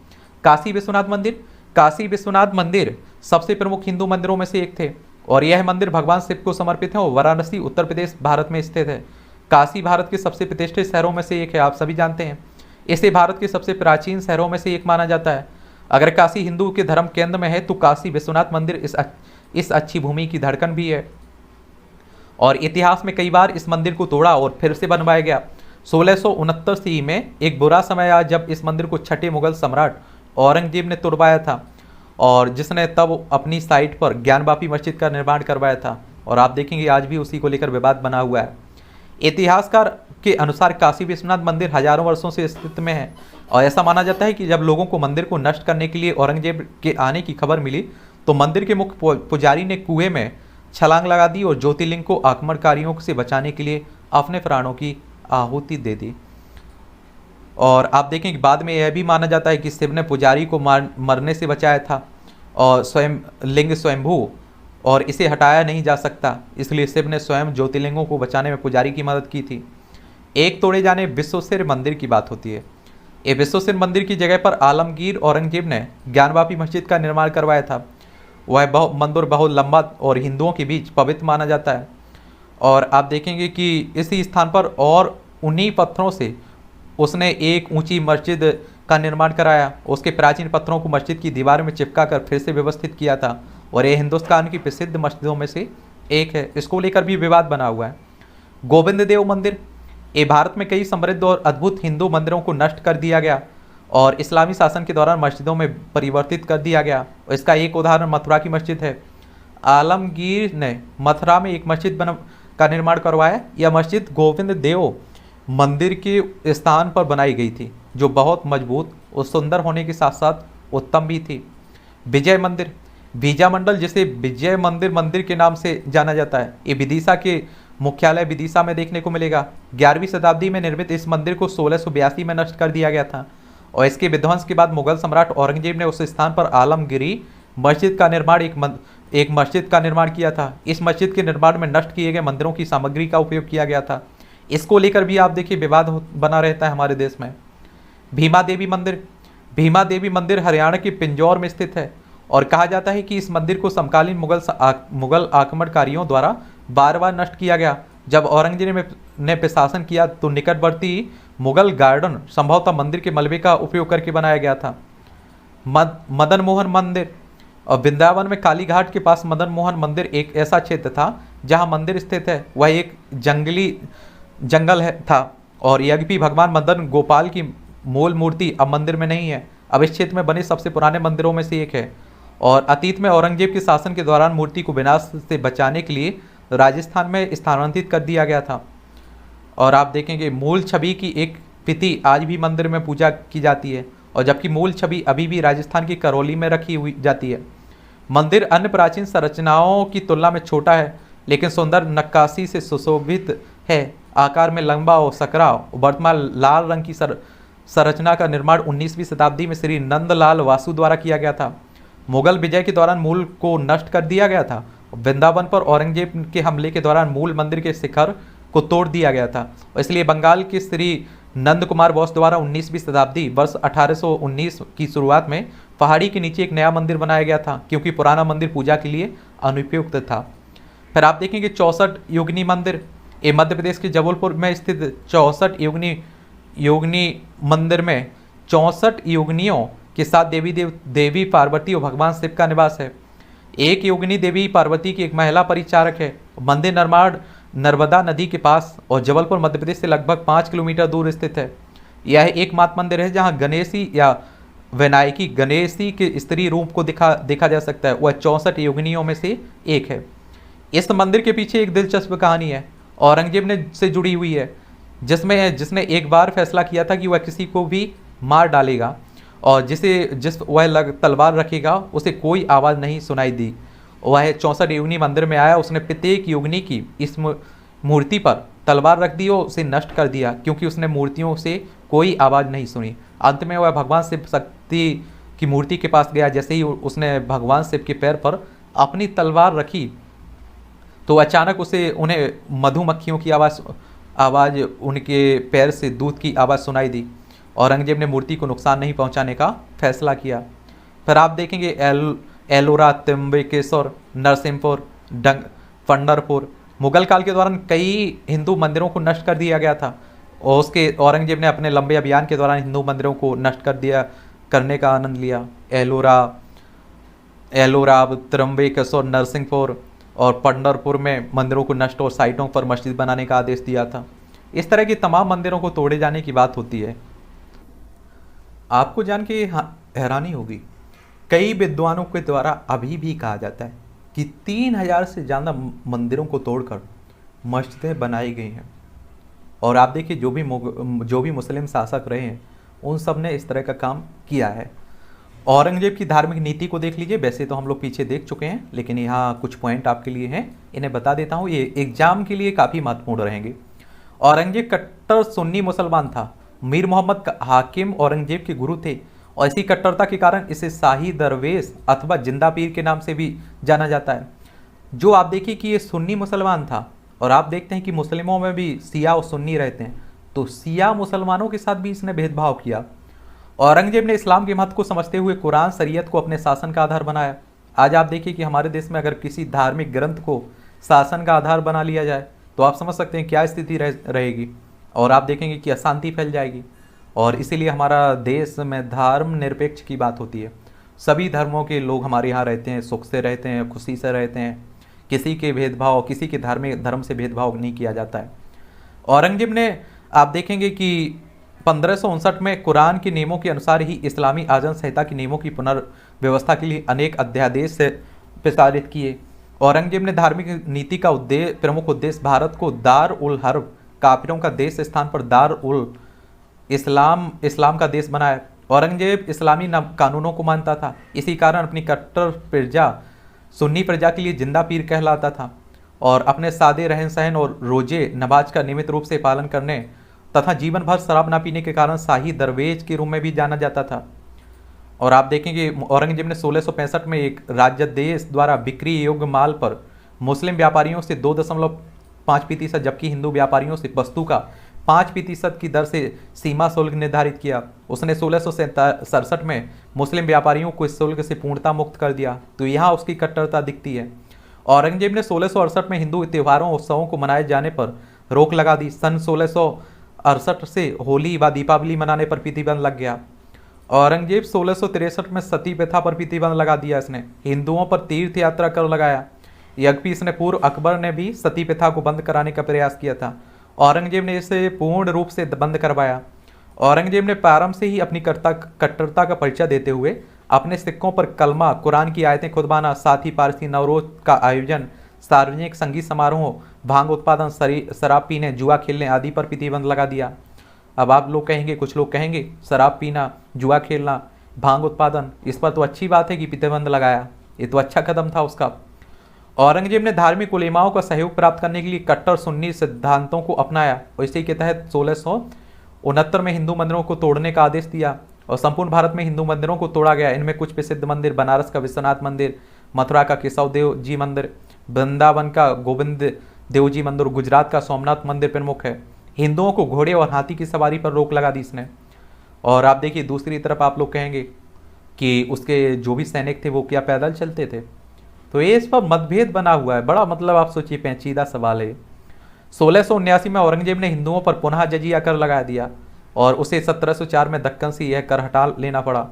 काशी विश्वनाथ मंदिर। काशी विश्वनाथ मंदिर सबसे प्रमुख हिंदू मंदिरों में से एक थे, और यह मंदिर भगवान शिव को समर्पित है और वाराणसी उत्तर प्रदेश भारत में स्थित है। काशी भारत के सबसे प्रतिष्ठित शहरों में से एक है, आप सभी जानते हैं। इसे भारत के सबसे प्राचीन शहरों में से एक माना जाता है। अगर काशी हिंदू के धर्म केंद्र में है तो काशी विश्वनाथ मंदिर इस अच्छी भूमि की धड़कन भी है, और इतिहास में कई बार इस मंदिर को तोड़ा और फिर से बनवाया गया। 1669 ईस्वी में एक बुरा समय आया जब इस मंदिर को छठे मुगल सम्राट औरंगजेब ने तोड़वाया था, और जिसने तब अपनी साइट पर ज्ञानवापी मस्जिद का निर्माण करवाया था, और आप देखेंगे आज भी उसी को लेकर विवाद बना हुआ है। इतिहासकार के अनुसार काशी विश्वनाथ मंदिर हजारों वर्षों से अस्तित्व में है, और ऐसा माना जाता है कि जब लोगों को मंदिर को नष्ट करने के लिए औरंगजेब के आने की खबर मिली तो मंदिर के मुख्य पुजारी ने कुएं में छलांग लगा दी और ज्योतिर्लिंग को आक्रमणकारियों से बचाने के लिए अपने प्राणों की आहुति दे दी। और आप देखें कि बाद में यह भी माना जाता है कि शिव ने पुजारी को मरने से बचाया था, और स्वयं लिंग स्वयंभू और इसे हटाया नहीं जा सकता, इसलिए शिव ने स्वयं ज्योतिर्लिंगों को बचाने में पुजारी की मदद की थी। एक तोड़े जाने विश्वेश्वर मंदिर की बात होती है। ये विश्वेश्वर मंदिर की जगह पर आलमगीर औरंगजेब ने ज्ञानवापी मस्जिद का निर्माण करवाया था। वह मंदिर बहुत लंबा और हिंदुओं के बीच पवित्र माना जाता है, और आप देखेंगे कि इसी स्थान पर और उन्हीं पत्थरों से उसने एक ऊंची मस्जिद का निर्माण कराया। उसके प्राचीन पत्थरों को मस्जिद की दीवार में चिपका कर फिर से व्यवस्थित किया था, और यह हिंदुस्तान की प्रसिद्ध मस्जिदों में से एक है। इसको लेकर भी विवाद बना हुआ है। गोविंद देव मंदिर। ये भारत में कई समृद्ध और अद्भुत हिंदू मंदिरों को नष्ट कर दिया गया और इस्लामी शासन के दौरान मस्जिदों में परिवर्तित कर दिया गया। इसका एक उदाहरण मथुरा की मस्जिद है। आलमगीर ने मथुरा में एक मस्जिद का निर्माण करवाया। यह मस्जिद गोविंद देव मंदिर के स्थान पर बनाई गई थी, जो बहुत मजबूत वो सुंदर होने के साथ साथ उत्तम भी थी। विजय मंदिर, विजय मंडल जिसे विजय मंदिर मंदिर के नाम से जाना जाता है, ये विदिशा के मुख्यालय विदिशा में देखने को मिलेगा। 11वीं शताब्दी में निर्मित इस मंदिर को 1682 में नष्ट कर दिया गया था और इसके विध्वंस के बाद मुगल सम्राट औरंगजेब ने उस स्थान पर आलमगिरी मस्जिद का निर्माण एक मस्जिद का निर्माण किया था। इस मस्जिद के निर्माण में नष्ट किए गए मंदिरों की सामग्री का उपयोग किया गया था। इसको लेकर भी आप देखिए विवाद बना रहता है हमारे देश में। भीमा देवी मंदिर, भीमा देवी मंदिर हरियाणा के पिंजौर में स्थित है और कहा जाता है कि इस मंदिर को समकालीन मुगल आक्रमणकारियों द्वारा बार बार नष्ट किया गया। जब औरंगजेब ने प्रशासन किया तो निकटवर्ती मुगल गार्डन संभवतः मंदिर के मलबे का उपयोग करके बनाया गया था। मदन मोहन मंदिर, और वृंदावन में काली घाट के पास मदन मोहन मंदिर एक ऐसा क्षेत्र था जहां मंदिर स्थित है। वह एक जंगल था और यह भी भगवान मदन गोपाल की मूल मूर्ति अब मंदिर में नहीं है। अब इस क्षेत्र में बने सबसे पुराने मंदिरों में से एक है और अतीत में औरंगजेब के शासन के दौरान मूर्ति को विनाश से बचाने के लिए राजस्थान में स्थानांतरित कर दिया गया था। और आप देखेंगे मूल छवि की एक प्रति आज भी मंदिर में पूजा की जाती है और जबकि मूल छवि अभी भी राजस्थान की करौली में रखी हुई जाती है। मंदिर अन्य प्राचीन संरचनाओं की तुलना में छोटा है लेकिन सुंदर नक्काशी से सुशोभित है। आकार में लंबा और सकरा, वर्तमान लाल रंग की संरचना का निर्माण 19वीं शताब्दी में श्री नंदलाल वासु द्वारा किया गया था। मुगल विजय के दौरान मूल को नष्ट कर दिया गया था। वृंदावन पर औरंगजेब के हमले के दौरान मूल मंदिर के शिखर को तोड़ दिया गया था। इसलिए बंगाल के श्री नंद कुमार बोस द्वारा 19वीं शताब्दी वर्ष 1819 की शुरुआत में पहाड़ी के नीचे एक नया मंदिर बनाया गया था क्योंकि पुराना मंदिर पूजा के लिए अनुपयुक्त था। फिर आप देखेंगे 64 योगिनी मंदिर, ये मध्य प्रदेश के जबलपुर में स्थित 64 योगिनी मंदिर में 64 योगिनियों के साथ देवी पार्वती और भगवान शिव का निवास है। एक योगिनी देवी पार्वती की एक महिला परिचारक है। मंदिर निर्माण नर्मदा नदी के पास और जबलपुर मध्य प्रदेश से लगभग 5 किलोमीटर दूर स्थित है। यह एकमात्र मंदिर है जहां गणेशी या विनायकी गणेशी के स्त्री रूप को देखा जा सकता है। वह 64 योगिनियों में से एक है। इस मंदिर के पीछे एक दिलचस्प कहानी है औरंगजेब ने से जुड़ी हुई है जिसने एक बार फैसला किया था कि वह किसी को भी मार डालेगा और जिस वह तलवार रखेगा उसे कोई आवाज़ नहीं सुनाई दी। वह 64 योगिनी मंदिर में आया, उसने प्रत्येक योगिनी की इस मूर्ति पर तलवार रख दी और उसे नष्ट कर दिया क्योंकि उसने मूर्तियों से कोई आवाज़ नहीं सुनी। अंत में वह भगवान शिव शक्ति की मूर्ति के पास गया। जैसे ही उसने भगवान शिव के पैर पर अपनी तलवार रखी तो अचानक उन्हें मधुमक्खियों की आवाज़ उनके पैर से दूध की आवाज़ सुनाई दी। औरंगजेब ने मूर्ति को नुकसान नहीं पहुंचाने का फैसला किया। फिर आप देखेंगे एलोरा, त्र्यंबकेश्वर, नरसिंहपुर, पंढरपुर। मुगल काल के दौरान कई हिंदू मंदिरों को नष्ट कर दिया गया था और उसके औरंगजेब ने अपने लंबे अभियान के दौरान हिंदू मंदिरों को नष्ट करने का आनंद लिया। एलोरा, त्र्यंबकेश्वर, नरसिंहपुर और पंढरपुर में मंदिरों को नष्ट और साइटों पर मस्जिद बनाने का आदेश दिया था। इस तरह की तमाम मंदिरों को तोड़े जाने की बात होती है। आपको जान के हैरानी होगी, कई विद्वानों के द्वारा अभी भी कहा जाता है कि 3000 से ज़्यादा मंदिरों को तोड़कर मस्जिदें बनाई गई हैं। और आप देखिए जो भी मुस्लिम शासक रहे हैं उन सब ने इस तरह का काम किया है। औरंगजेब की धार्मिक नीति को देख लीजिए। वैसे तो हम लोग पीछे देख चुके हैं लेकिन यहाँ कुछ पॉइंट आपके लिए हैं, इन्हें बता देता हूँ, ये एग्जाम के लिए काफ़ी महत्वपूर्ण रहेंगे। औरंगजेब कट्टर सुन्नी मुसलमान था। मीर मोहम्मद हाकिम औरंगजेब के गुरु थे और इसी कट्टरता के कारण इसे शाही दरवेश अथवा जिंदा पीर के नाम से भी जाना जाता है। जो आप देखिए कि ये सुन्नी मुसलमान था और आप देखते हैं कि मुस्लिमों में भी सिया और सुन्नी रहते हैं, तो सिया मुसलमानों के साथ भी इसने भेदभाव किया। औरंगजेब ने इस्लाम के महत्व को समझते हुए कुरान शरीयत को अपने शासन का आधार बनाया। आज आप देखिए कि हमारे देश में अगर किसी धार्मिक ग्रंथ को शासन का आधार बना लिया जाए तो आप समझ सकते हैं क्या स्थिति रहेगी और आप देखेंगे कि अशांति फैल जाएगी। और इसीलिए हमारा देश में धर्म निरपेक्ष की बात होती है। सभी धर्मों के लोग हमारे यहाँ रहते हैं, सुख से रहते हैं, खुशी से रहते हैं, किसी के भेदभाव, किसी के धर्म से भेदभाव नहीं किया जाता है। औरंगजेब ने आप देखेंगे कि 1559 में कुरान के नियमों के अनुसार ही इस्लामी आज़म संहिता के नियमों की पुनर्व्यवस्था के लिए अनेक अध्यादेश से प्रसारित किए। औरंगजेब ने धार्मिक नीति का प्रमुख उद्देश्य भारत को दार उल हर्ब काफिरों का देश स्थान पर दार उल इस्लाम का देश बनाया। औरंगजेब इस्लामी कानूनों को मानता था, इसी कारण अपनी कट्टर प्रजा सुन्नी प्रजा के लिए जिंदा पीर कहलाता था और अपने सादे रहन सहन और रोजे नमाज का नियमित रूप से पालन करने तथा जीवन भर शराब ना पीने के कारण शाही दरवेज के रूप में भी जाना जाता था। और आप देखेंगे औरंगजेब ने 1665 में एक राज्यादेश द्वारा बिक्री योग्य माल पर मुस्लिम व्यापारियों से 2.5% जबकि हिंदू व्यापारियों से वस्तु का 5% की दर से सीमा शुल्क निर्धारित किया। उसने 1667 में मुस्लिम व्यापारियों को इस शुल्क से पूर्णतः मुक्त कर दिया। तो यहाँ उसकी कट्टरता दिखती है। औरंगजेब ने 1668 में हिंदू त्योहारों उत्सवों को मनाए जाने पर रोक लगा दी। सन 1668 से होली व दीपावली मनाने पर प्रतिबंध लग गया। औरंगजेब 1663 में सती प्रथा पर प्रतिबंध लगा दिया। इसने हिंदुओं पर तीर्थ यात्रा कर लगाया। यद्यपि इसने पूर्व अकबर ने भी सती प्रथा को बंद कराने का प्रयास किया था, औरंगजेब ने इसे पूर्ण रूप से बंद करवाया। औरंगजेब ने प्रारंभ से ही अपनी कट्टरता का परिचय देते हुए अपने सिक्कों पर कलमा, कुरान की आयतें खुदबाना, साथ ही पारसी नवरोज का आयोजन, सार्वजनिक संगीत समारोह, भांग उत्पादन, शराब पीने, जुआ खेलने आदि पर प्रतिबंध लगा दिया। अब आप लोग कहेंगे, कुछ लोग कहेंगे शराब पीना, जुआ खेलना, भांग उत्पादन, इस पर तो अच्छी बात है कि प्रतिबंध लगाया, ये तो अच्छा कदम था उसका। औरंगजेब ने धार्मिक उलेमाओं का सहयोग प्राप्त करने के लिए कट्टर सुन्नी सिद्धांतों को अपनाया और इसी के तहत 1669 में हिंदू मंदिरों को तोड़ने का आदेश दिया और संपूर्ण भारत में हिंदू मंदिरों को तोड़ा गया। इनमें कुछ प्रसिद्ध मंदिर बनारस का विश्वनाथ मंदिर, मथुरा का केशव देव जी मंदिर, वृंदावन का गोविंद देव जी मंदिर, गुजरात का सोमनाथ मंदिर प्रमुख है। हिंदुओं को घोड़े और हाथी की सवारी पर रोक लगा दी इसने। और आप देखिए दूसरी तरफ आप लोग कहेंगे कि उसके जो भी सैनिक थे वो क्या पैदल चलते थे, तो ये इस पर मतभेद बना हुआ है। बड़ा मतलब आप सोचिए पेचीदा सवाल है। 1679 में औरंगजेब ने हिंदुओं पर पुनः जजिया कर लगा दिया और उसे 1704 में दक्कन से यह कर हटा लेना पड़ा।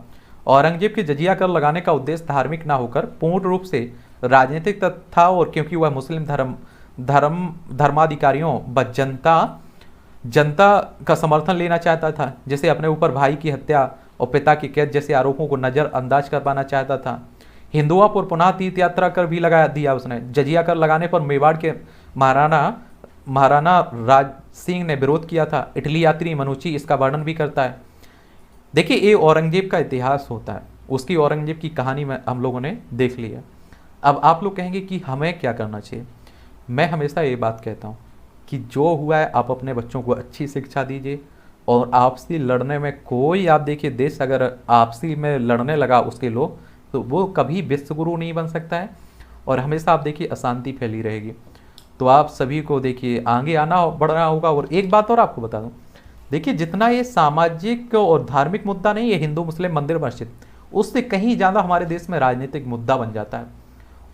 औरंगजेब के जजिया कर लगाने का उद्देश्य धार्मिक ना होकर पूर्ण रूप से राजनीतिक था और क्योंकि वह मुस्लिम धर्माधिकारियों व जनता का समर्थन लेना चाहता था, जिसे अपने ऊपर भाई की हत्या और पिता की कैद जैसे आरोपों को नजरअंदाज करवाना चाहता था। हिंदुओं पर पुनः तीर्थ यात्रा कर भी लगा दिया उसने। जजिया कर लगाने पर मेवाड़ के महाराणा राज सिंह ने विरोध किया था। इटली यात्री मनुची इसका वर्णन भी करता है। देखिए ये औरंगजेब का इतिहास होता है, उसकी औरंगजेब की कहानी में हम लोगों ने देख ली है। अब आप लोग कहेंगे कि हमें क्या करना चाहिए। मैं हमेशा ये बात कहता हूँ कि जो हुआ है आप अपने बच्चों को अच्छी शिक्षा दीजिए और आपसी लड़ने में कोई, आप देखिए देश अगर आपसी में लड़ने लगा उसके लोग, तो वो कभी विश्वगुरु नहीं बन सकता है और हमेशा आप देखिए अशांति फैली रहेगी। तो आप सभी को देखिए आगे आना बढ़ना होगा। और एक बात और आपको बता दूं, देखिए जितना ये सामाजिक और धार्मिक मुद्दा नहीं है हिंदू मुस्लिम मंदिर मस्जिद, उससे कहीं ज़्यादा हमारे देश में राजनीतिक मुद्दा बन जाता है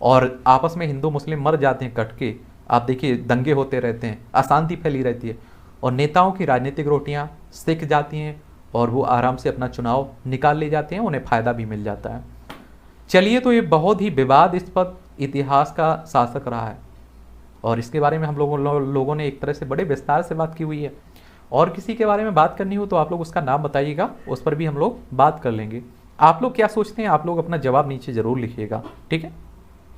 और आपस में हिंदू मुस्लिम मर जाते हैं कट के। आप देखिए दंगे होते रहते हैं, अशांति फैली रहती है और नेताओं की राजनीतिक रोटियां सिक जाती हैं और वो आराम से अपना चुनाव निकाल ले जाते हैं, उन्हें फ़ायदा भी मिल जाता है। चलिए, तो ये बहुत ही विवादास्पद इतिहास का शासक रहा है और इसके बारे में हम लोगों ने एक तरह से बड़े विस्तार से बात की हुई है। और किसी के बारे में बात करनी हो तो आप लोग उसका नाम बताइएगा, उस पर भी हम लोग बात कर लेंगे। आप लोग क्या सोचते हैं, आप लोग अपना जवाब नीचे ज़रूर लिखिएगा, ठीक है।